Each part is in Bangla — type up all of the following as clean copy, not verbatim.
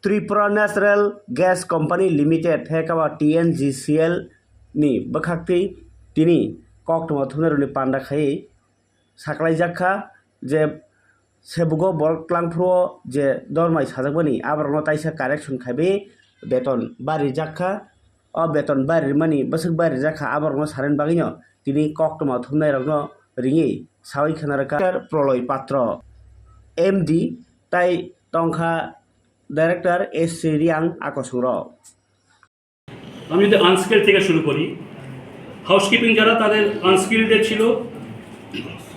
Tripura Natural Gas Company Limited hekawa TNGCL ni bakhakti tini koktoma thunaroni panda khai saklaijaka je sebugo borok klangphro je dormai sajakbani abarno taisa correction khaibe beton bari jakha o beton bari mani basuk bari jakha abarno saren bagino tini koktoma thunai rokno ringi sawai khanaraka proloi patra MD tai tongkha director S Reang আকর্ষণ। আমি যদি আনস্কিল থেকে শুরু করি, হাউসকিপিং যারা তাদের আনস্কিলদের ছিল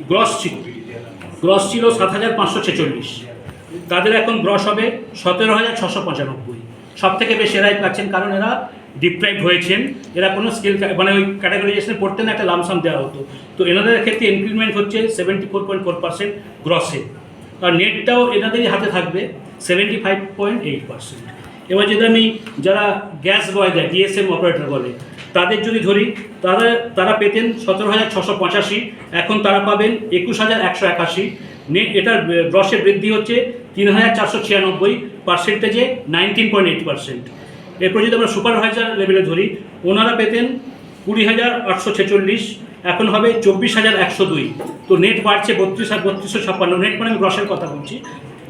গ্রস ছিল ৭,৫৪৬, তাদের এখন গ্রস হবে ১৭,৬৯৫। সব থেকে বেশি এরাই পাচ্ছেন, কারণ এরা ডিপ্রাইভ হয়েছেন, এরা কোনো স্কিল মানে ওই ক্যাটাগরাইজেশনে পড়তেন, একটা লামসাম দেওয়া হতো। তো এনাদের ক্ষেত্রে ইনক্রিমেন্ট হচ্ছে 74.4% গ্রসে, আর নেটটাও এনাদেরই হাতে থাকবে 75.8%। এবার যদি আমি যারা গ্যাস বয় দেয়, ডিএসএম অপারেটর বলে, তাদের যদি ধরি, তারা পেতেন ১৭,৬৮৫, এখন তারা পাবেন ২১,১৮১। নেট এটার গ্রসের বৃদ্ধি হচ্ছে ৩,৪৯৬, পার্সেন্টেজে 19.8%। এরপর যদি আমরা সুপারভাইজার লেভেলে ধরি, ওনারা পেতেন ২০,৮৪৬, এখন হবে ২৪,১০২। তো নেট বাড়ছে ৩২,৩৫৬। নেট মানে আমি গ্রসের কথা বলছি,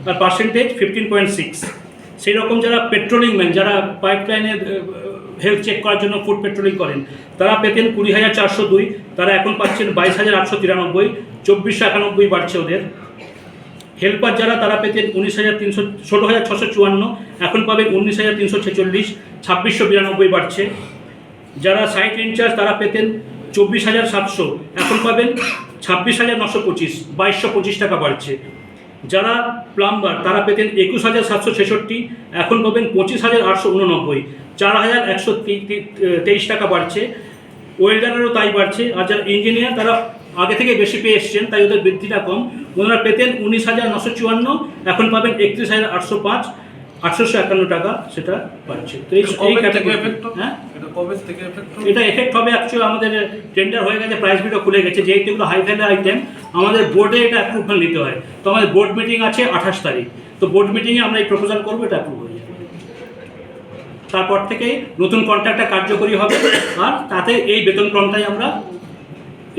আর পার্সেন্টেজ 15.6। সেই রকম যারা পেট্রোলিং ম্যান, যারা পাইপলাইনে হেলথ চেক করার জন্য ফুড পেট্রোলিং করেন, তারা পেতেন ২০,৪০২, তারা এখন পাচ্ছেন ২২,৮৯৩, ২৪,৯১ বাড়ছে ওদের। হেল্পার যারা, তারা পেতেন ১৬,৬৫৪, এখন পাবেন ১৯,৩৪৬, ২৬৯২ বাড়ছে। যারা সাইট ইনচার্জ, তারা পেতেন ২৪,৭০, এখন পাবেন ২৬,৯২৫, ২২২৫ টাকা বাড়ছে। যারা প্লাম্বার, তারা পেতেন ২১,৭৬৬, এখন পাবেন ২৫,৮৮৯, ৪,১২৩ টাকা বাড়ছে। ওয়েল্ডারেরও তাই বাড়ছে। আর যারা ইঞ্জিনিয়ার, তারা আগে থেকে বেশি পেয়ে এসছেন, তাই ওদের বৃদ্ধিটা কম। ওনারা পেতেন 19,৯৫৪, এখন পাবেন ৩১,৮০৫, ৮৫১ টাকা সেটা পাচ্ছে। তো এই ক্যাটাগরি, হ্যাঁ, এটা এফেক্ট হবে। অ্যাকচুয়ালি আমাদের টেন্ডার হয়ে গেছে, প্রাইস বিটও খুলে গেছে, যেহেতু এগুলো হাই ভ্যালু আইটেম, আমাদের বোর্ডে এটা অ্যাপ্রুভাল নিতে হয়। তো আমাদের বোর্ড মিটিং আছে ২৮ তারিখ, তো বোর্ড মিটিংয়ে আমরা এই প্রপোজাল করবো, এটা অ্যাপ্রুভ হয়ে যাবে। তারপর থেকে নতুন কন্ট্রাক্টটা কার্যকরী হবে, আর তাতে এই বেতন ক্রমটাই আমরা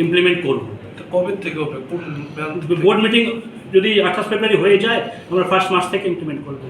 ইমপ্লিমেন্ট করবো। কবে থেকে হবে? বোর্ড মিটিং যদি ২৮ ফেব্রুয়ারি হয়ে যায়, আমরা 1 মার্চ থেকে ইমপ্লিমেন্ট করবো।